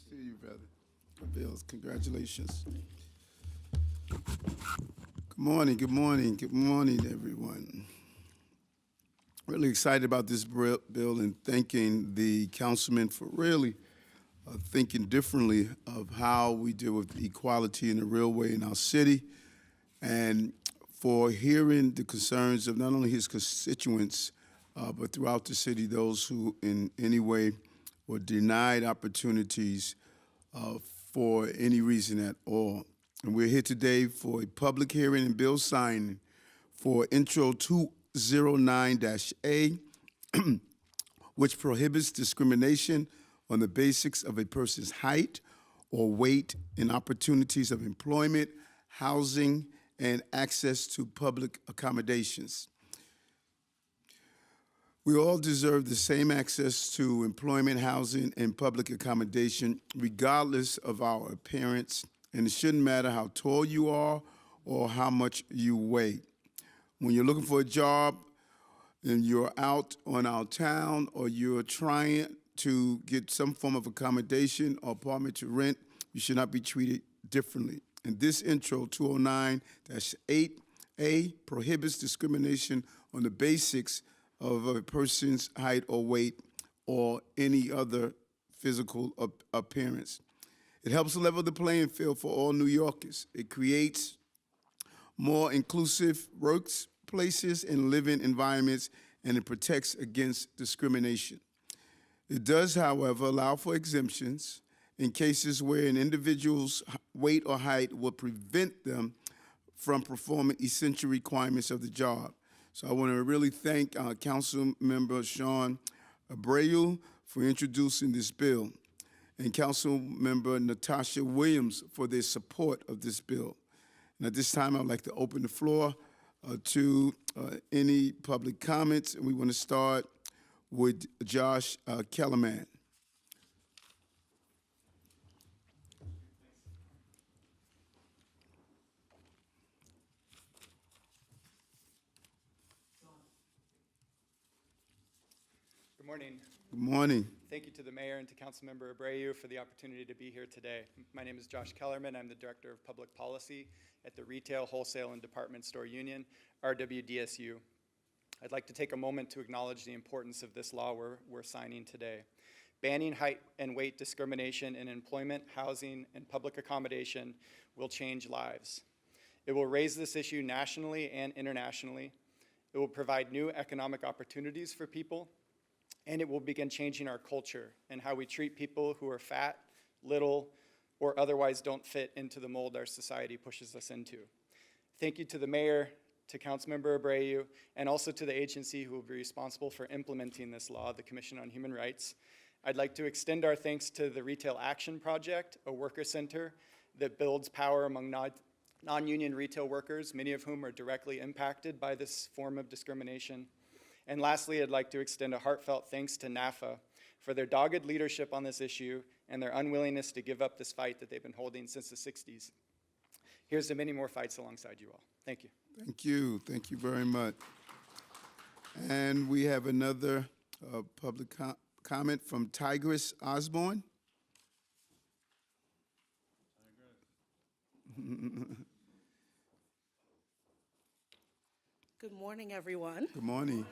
see you, brother. Bills, congratulations. Good morning, good morning, good morning, everyone. Really excited about this bill and thanking the councilman for really thinking differently of how we deal with equality in a real way in our city, and for hearing the concerns of not only his constituents, but throughout the city, those who in any way were denied opportunities for any reason at all. And we're here today for a public hearing and bill signing for Intro 209-A, which prohibits discrimination on the basis of a person's height or weight in opportunities of employment, housing, and access to public accommodations. We all deserve the same access to employment, housing, and public accommodation, regardless of our appearance, and it shouldn't matter how tall you are or how much you weigh. When you're looking for a job and you're out on our town, or you're trying to get some form of accommodation or apartment to rent, you should not be treated differently. And this Intro 209-8A prohibits discrimination on the basics of a person's height or weight or any other physical appearance. It helps level the playing field for all New Yorkers. It creates more inclusive workplaces and living environments, and it protects against discrimination. It does, however, allow for exemptions in cases where an individual's weight or height will prevent them from performing essential requirements of the job. So I want to really thank Council Member Sean Abreu for introducing this bill, and Council Member Natasha Williams for their support of this bill. And at this time, I'd like to open the floor to any public comments, and we want to start with Josh Kellerman. Good morning. Good morning. Thank you to the mayor and to Councilmember Abreu for the opportunity to be here today. My name is Josh Kellerman. I'm the Director of Public Policy at the Retail, Wholesale, and Department Store Union, RWDSU. I'd like to take a moment to acknowledge the importance of this law we're signing today. Banning height and weight discrimination in employment, housing, and public accommodation will change lives. It will raise this issue nationally and internationally. It will provide new economic opportunities for people, and it will begin changing our culture and how we treat people who are fat, little, or otherwise don't fit into the mold our society pushes us into. Thank you to the mayor, to Councilmember Abreu, and also to the agency who will be responsible for implementing this law, the Commission on Human Rights. I'd like to extend our thanks to the Retail Action Project, a worker center that builds power among non-union retail workers, many of whom are directly impacted by this form of discrimination. And lastly, I'd like to extend a heartfelt thanks to NAFA for their dogged leadership on this issue and their unwillingness to give up this fight that they've been holding since the 60s. Here's to many more fights alongside you all. Thank you. Thank you. Thank you very much. And we have another public comment from Tigress Osborne. Good morning, everyone. Good morning.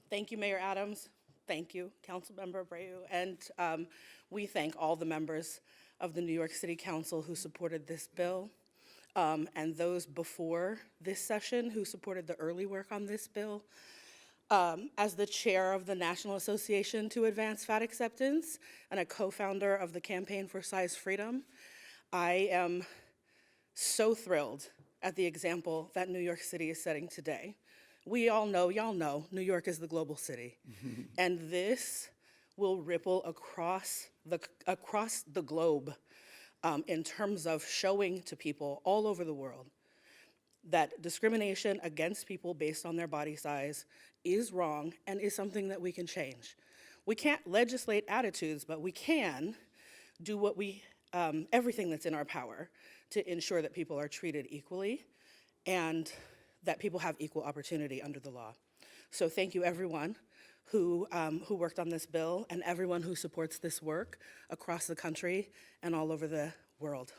Thank you, Mayor Adams. Thank you, Councilmember Abreu. And we thank all the members of the New York City Council who supported this bill, and those before this session who supported the early work on this bill. As the chair of the National Association to Advance Fat Acceptance and a co-founder of the Campaign for Size Freedom, I am so thrilled at the example that New York City is setting today. We all know, y'all know, New York is the global city. And this will ripple across the globe in terms of showing to people all over the world that discrimination against people based on their body size is wrong and is something that we can change. We can't legislate attitudes, but we can do what everything that's in our power to ensure that people are treated equally and that people have equal opportunity under the law. So thank you, everyone, who worked on this bill and everyone who supports this work across the country and all over the world.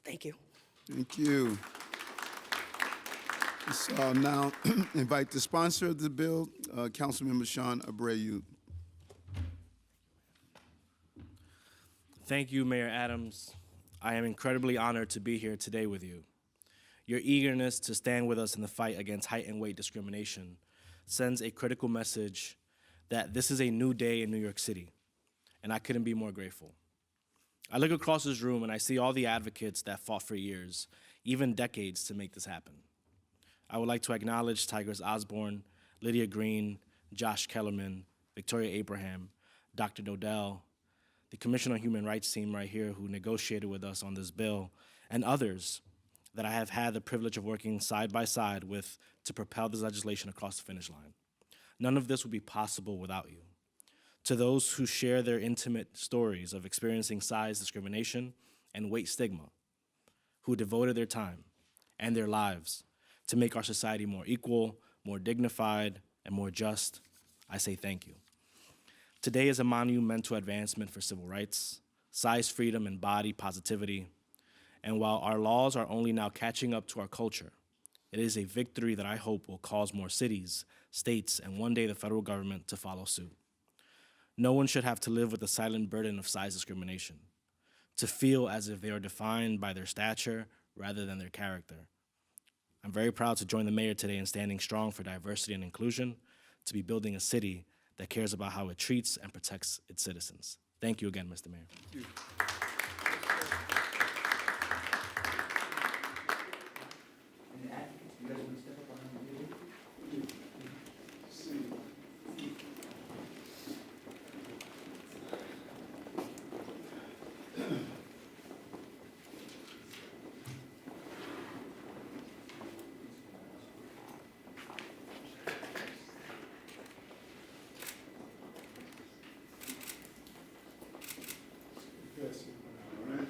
Thank you. Thank you. So I'll now invite the sponsor of the bill, Councilmember Sean Abreu. Thank you, Mayor Adams. I am incredibly honored to be here today with you. Your eagerness to stand with us in the fight against height and weight discrimination sends a critical message that this is a new day in New York City, and I couldn't be more grateful. I look across this room and I see all the advocates that fought for years, even decades, to make this happen. I would like to acknowledge Tigers Osborne, Lydia Green, Josh Kellerman, Victoria Abraham, Dr. Nodell, the Commission on Human Rights team right here who negotiated with us on this bill, and others that I have had the privilege of working side by side with to propel this legislation across the finish line. None of this would be possible without you. To those who share their intimate stories of experiencing size discrimination and weight stigma, who devoted their time and their lives to make our society more equal, more dignified, and more just, I say thank you. Today is a monumental advancement for civil rights, size freedom, and body positivity. And while our laws are only now catching up to our culture, it is a victory that I hope will cause more cities, states, and one day the federal government to follow suit. No one should have to live with the silent burden of size discrimination, to feel as if they are defined by their stature rather than their character. I'm very proud to join the mayor today in standing strong for diversity and inclusion, to be building a city that cares about how it treats and protects its citizens. Thank you again, Mr. Mayor. Thank you. Yes. All right.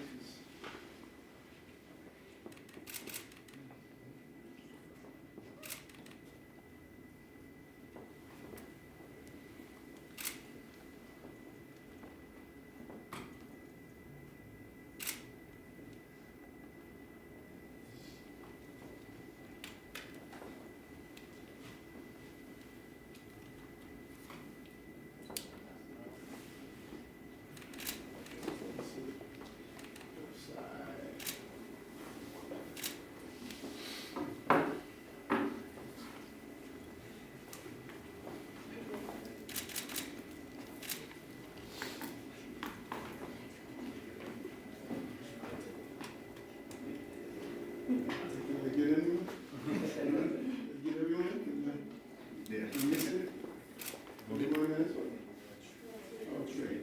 Did I get anyone? Get everyone? Yeah. You missed it? Everyone has it? Okay.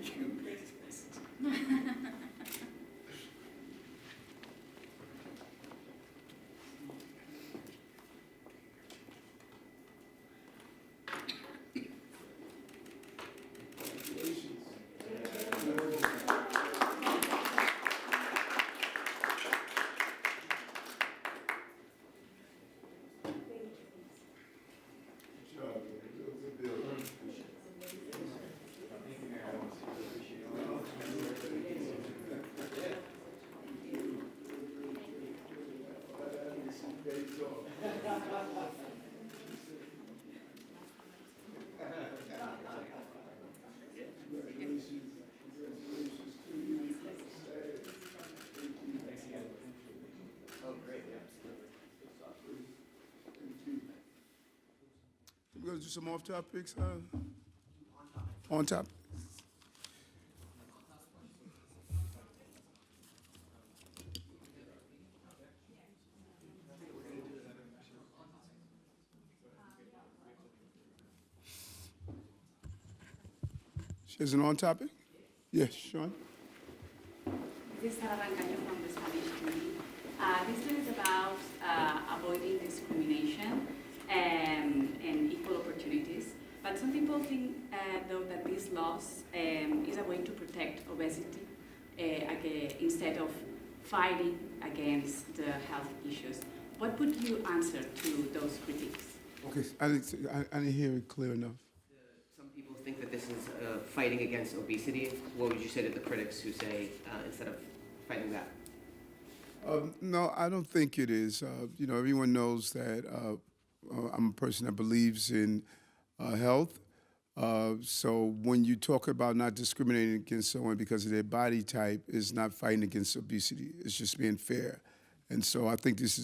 We're going to do some off topics. On top. She has an on topic? Yes, Sean. This is Sara Rancaño from the Spanish community. This bill is about avoiding discrimination and equal opportunities. But some people think, though, that this laws is a way to protect obesity instead of fighting against the health issues. What would you answer to those critiques? Okay, I didn't hear it clear enough. that this is fighting against obesity? What would you say to the critics who say instead of fighting that? No, I don't think it is. You know, everyone knows that I'm a person that believes in health. So when you talk about not discriminating against someone because of their body type, is not fighting against obesity. It's just being fair. And so I think this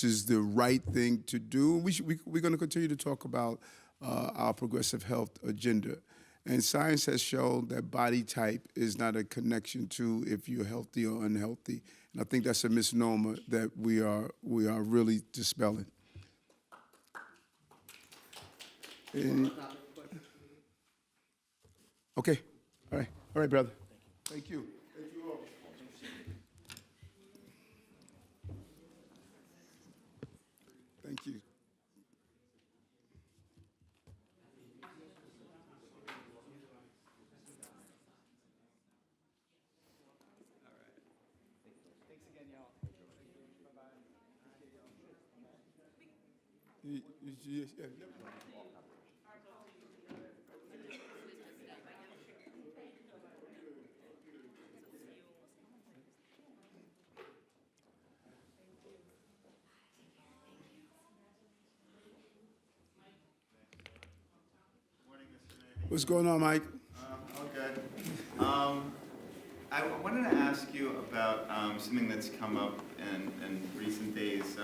is the right thing to do. We're going to continue to talk about our progressive health agenda. And science has shown that body type is not a connection to if you're healthy or unhealthy. And I think that's a misnomer that we are really dispelling. Okay. All right, brother. Thank you. Thank you all. Thank you. Thanks again, y'all. Bye-bye. What's going on, Mike? All good. I wanted to ask you about something that's come up in recent days.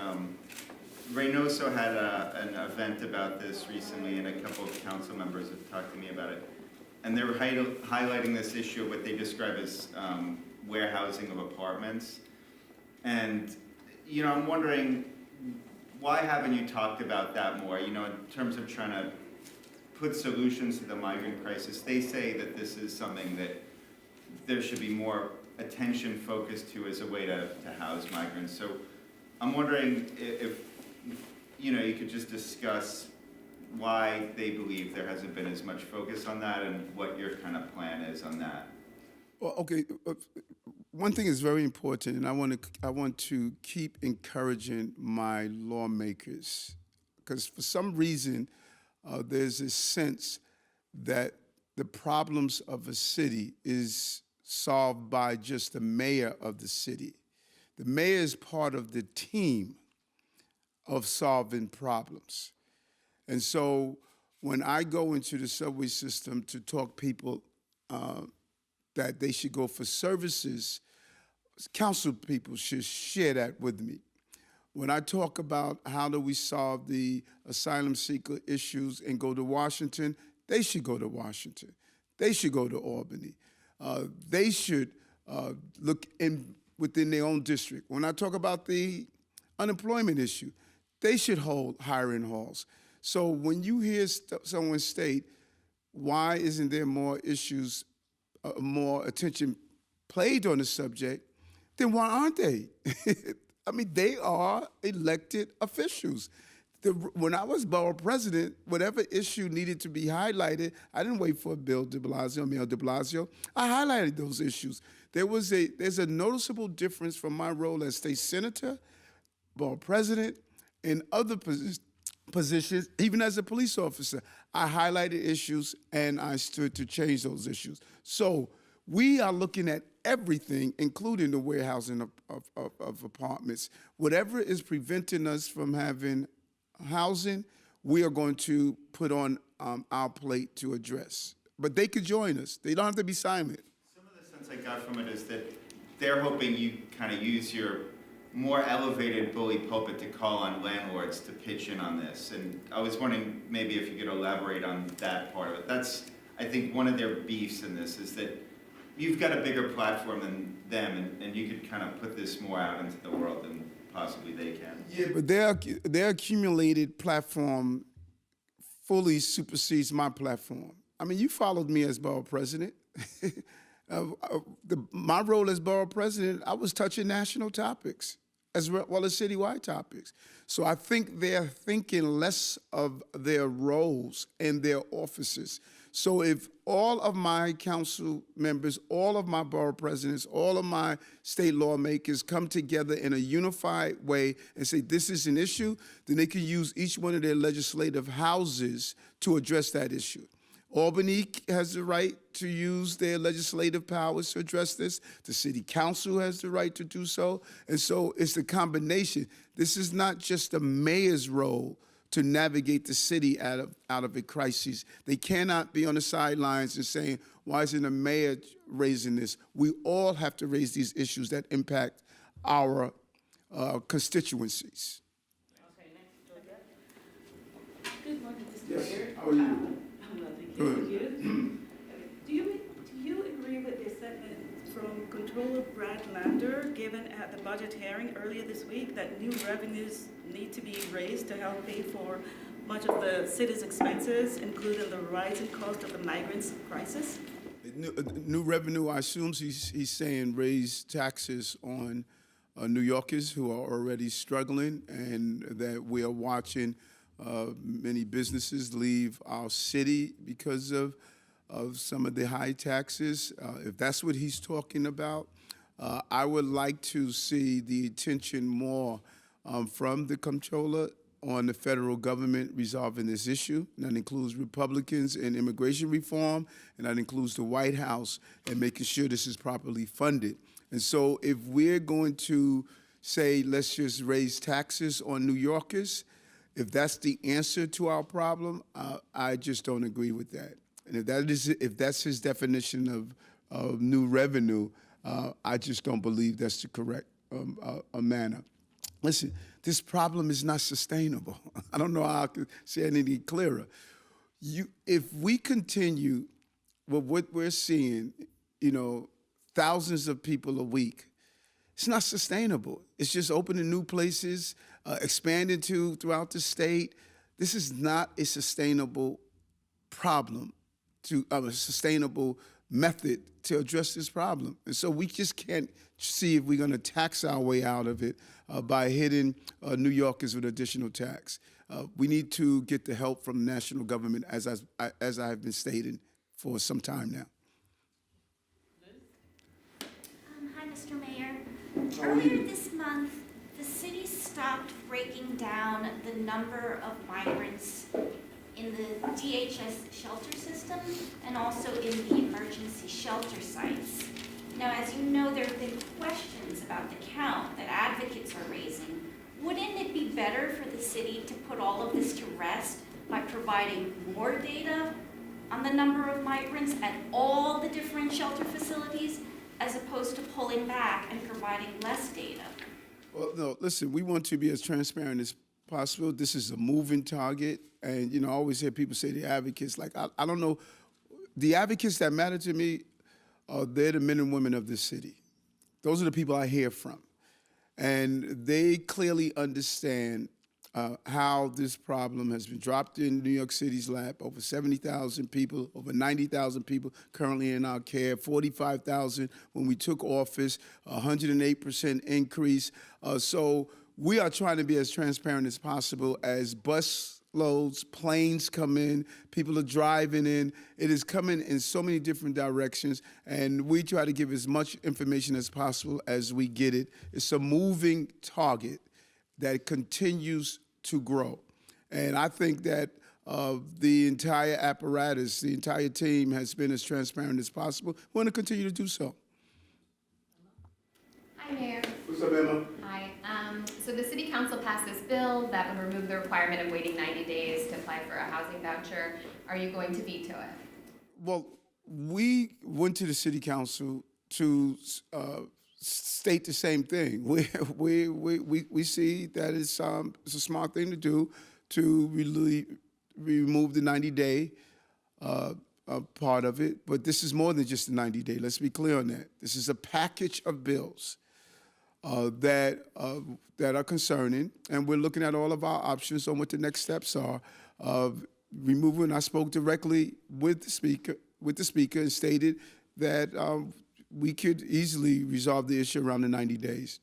Reynoso had an event about this recently, and a couple of council members have talked to me about it. And they were highlighting this issue of what they describe as warehousing of apartments. And, you know, I'm wondering, why haven't you talked about that more, you know, in terms of trying to put solutions to the migrant crisis? They say that this is something that there should be more attention focused to as a way to house migrants. So I'm wondering if you know, you could just discuss why they believe there hasn't been as much focus on that and what your kind of plan is on that. Well, okay. One thing is very important, and I want to keep encouraging my lawmakers, because for some reason there's this sense that the problems of a city is solved by just the mayor of the city. The mayor is part of the team of solving problems. And so when I go into the subway system to talk people that they should go for services, council people should share that with me. When I talk about how do we solve the asylum seeker issues and go to Washington, they should go to Washington. They should go to Albany. They should look within their own district. When I talk about the unemployment issue, they should hold hiring halls. So when you hear someone state, why isn't there more issues, more attention played on the subject, then why aren't they? I mean, they are elected officials. When I was borough president, whatever issue needed to be highlighted, I didn't wait for Mayor de Blasio. I highlighted those issues. There's a noticeable difference from my role as state senator, borough president, and other positions, even as a police officer. I highlighted issues and I stood to change those issues. So we are looking at everything, including the warehousing of apartments. Whatever is preventing us from having housing, we are going to put on our plate to address. But they could join us. They don't have to be silent. Some of the sense I got from it is that they're hoping you kind of use your more elevated bully pulpit to call on landlords to pitch in on this. And I was wondering maybe if you could elaborate on that part of it. That's, I think, one of their beefs in this is that you've got a bigger platform than them, and you could kind of put this more out into the world than possibly they can. Yeah, but their accumulated platform fully supersedes my platform. I mean, you followed me as borough president. My role as borough president, I was touching national topics as well as citywide topics. So I think they're thinking less of their roles and their offices. So if all of my council members, all of my borough presidents, all of my state lawmakers come together in a unified way and say this is an issue, then they can use each one of their legislative houses to address that issue. Albany has the right to use their legislative powers to address this. The city council has the right to do so. And so it's the combination. This is not just the mayor's role to navigate the city out of a crisis. They cannot be on the sidelines and saying, why isn't the mayor raising this? We all have to raise these issues that impact our constituencies. Okay, next, Georgia. Good morning, Mr. Yes, Mayor. how are you? I'm well, thank you. Good. Do you agree with the statement from Controller Brad Lander given at the budget hearing earlier this week that new revenues need to be raised to help pay for much of the city's expenses, including the rising cost of the migrants crisis? New revenue, I assume he's saying raise taxes on New Yorkers who are already struggling, and that we are watching many businesses leave our city because of some of the high taxes. If that's what he's talking about, I would like to see the attention more from the comptroller on the federal government resolving this issue. And that includes Republicans and immigration reform, and that includes the White House and making sure this is properly funded. And so if we're going to say, let's just raise taxes on New Yorkers, if that's the answer to our problem, I just don't agree with that. And if that's his definition of new revenue, I just don't believe that's the correct manner. Listen, this problem is not sustainable. I don't know how I can say it any clearer. If we continue with what we're seeing, thousands of people a week, it's not sustainable. It's just opening new places, expanding throughout the state. This is not a sustainable problem, a sustainable method to address this problem. And so we just can't see if we're going to tax our way out of it by hitting New Yorkers with additional tax. We need to get the help from the national government, as I have been stating for some time now. Hi, Mr. Mayor. Earlier this month, the city stopped breaking down the number of migrants in the DHS shelter system and also in the emergency shelter sites. Now, as you know, there have been questions about the count that advocates are raising. Wouldn't it be better for the city to put all of this to rest by providing more data on the number of migrants at all the different shelter facilities, as opposed to pulling back and providing less data? Well, no, listen, we want to be as transparent as possible. This is a moving target. And, I always hear people say the advocates, like, I don't know. The advocates that matter to me, they're the men and women of this city. Those are the people I hear from. And they clearly understand how this problem has been dropped in New York City's lap. Over 70,000 people, over 90,000 people currently in our care, 45,000 when we took office, 108% increase. So we are trying to be as transparent as possible as bus loads, planes come in, people are driving in. It is coming in so many different directions, and we try to give as much information as possible as we get it. It's a moving target that continues to grow. And I think that the entire apparatus, the entire team has been as transparent as possible. We want to continue to do so. Hi, Mayor. What's up, Emma? Hi. So the City Council passed this bill that would remove the requirement of waiting 90 days to apply for a housing voucher. Are you going to veto it? Well, we went to the City Council to state the same thing. We see that it's a smart thing to do to really remove the 90-day part of it. But this is more than just the 90-day. Let's be clear on that. This is a package of bills that are concerning, and we're looking at all of our options on what the next steps are. Removing, I spoke directly with the speaker, and stated that we could easily resolve the issue around the 90 days.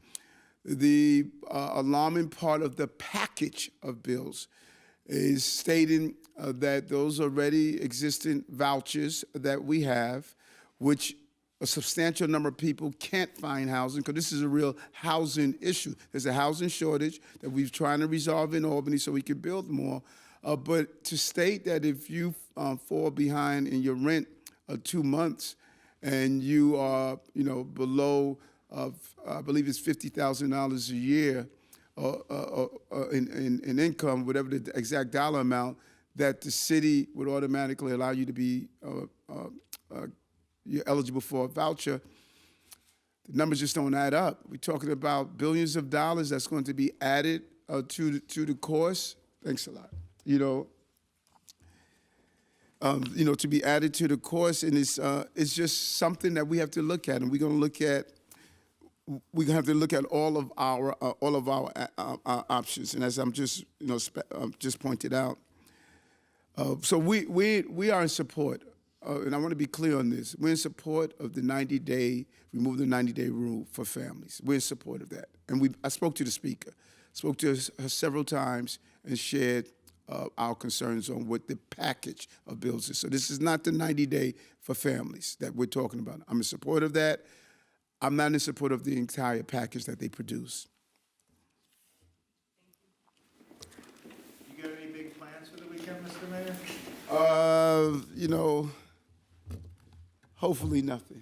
The alarming part of the package of bills is stating that those already existing vouchers that we have, which a substantial number of people can't find housing, because this is a real housing issue. There's a housing shortage that we're trying to resolve in Albany so we can build more. But to state that if you fall behind in your rent 2 months and you are, below, I believe it's $50,000 a year in income, whatever the exact dollar amount, that the city would automatically allow you to be you're eligible for a voucher. The numbers just don't add up. We're talking about billions of dollars that's going to be added to the course. Thanks a lot. To be added to the course, and it's just something that we have to look at, and we're going to have to look at all of our options. And as I'm just just pointed out, so we are in support, and I want to be clear on this. We're in support of the 90-day, remove the 90-day rule for families. We're in support of that. And I spoke to the speaker, spoke to her several times, and shared our concerns on what the package of bills is. So this is not the 90-day for families that we're talking about. I'm in support of that. I'm not in support of the entire package that they produce. You got any big plans for the weekend, Mr. Mayor? Hopefully nothing.